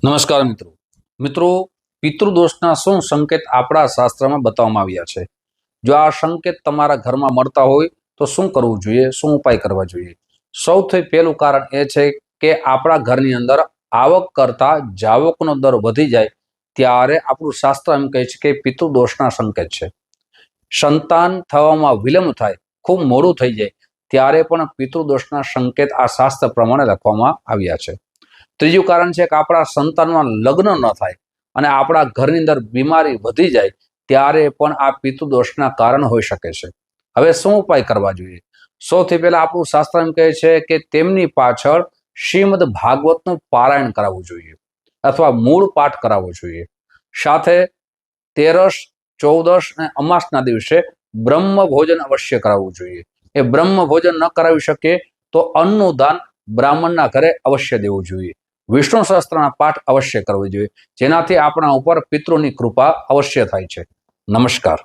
નમસ્કાર મિત્રો પિતૃદોષના શું સંકેત આપણા શાસ્ત્રમાં બતાવવામાં આવ્યા છે। જો આ સંકેત તમારા ઘરમાં મળતા હોય તો શું કરવું જોઈએ, શું ઉપાય કરવા જોઈએ। સૌથી પહેલું કારણ એ છે કે આપણા ઘરની અંદર આવક કરતા જાવકનો દર વધી જાય ત્યારે આપણું શાસ્ત્ર એમ કહે છે કે પિતૃદોષના સંકેત છે। સંતાન થવામાં વિલંબ થાય, ખૂબ મોડું થઈ જાય ત્યારે પણ પિતૃદોષના સંકેત આ શાસ્ત્ર પ્રમાણે લખવામાં આવ્યા છે। ત્રીજું કારણ છે કે આપણા સંતાનમાં લગ્ન ન થાય અને આપણા ઘરની અંદર બીમારી વધી જાય ત્યારે પણ આ પિતૃદોષના કારણ હોઈ શકે છે। હવે શું ઉપાય કરવા જોઈએ? સૌથી પહેલા આપણું શાસ્ત્ર એમ કહે છે કે તેમની પાછળ શ્રીમદ ભાગવતનું પારાયણ કરાવવું જોઈએ અથવા મૂળ પાઠ કરાવવો જોઈએ। સાથે તેરસ, ચૌદશ અને અમાસના દિવસે બ્રહ્મ ભોજન અવશ્ય કરાવવું જોઈએ। એ બ્રહ્મ ભોજન ન કરાવી શકે તો અન્નનું દાન બ્રાહ્મણના ઘરે અવશ્ય દેવું જોઈએ। વિષ્ણુ સહસ્ત્રના પાઠ અવશ્ય કરવો જોઈએ, જેનાથી આપણા ઉપર પિતૃની કૃપા અવશ્ય થાય છે। નમસ્કાર।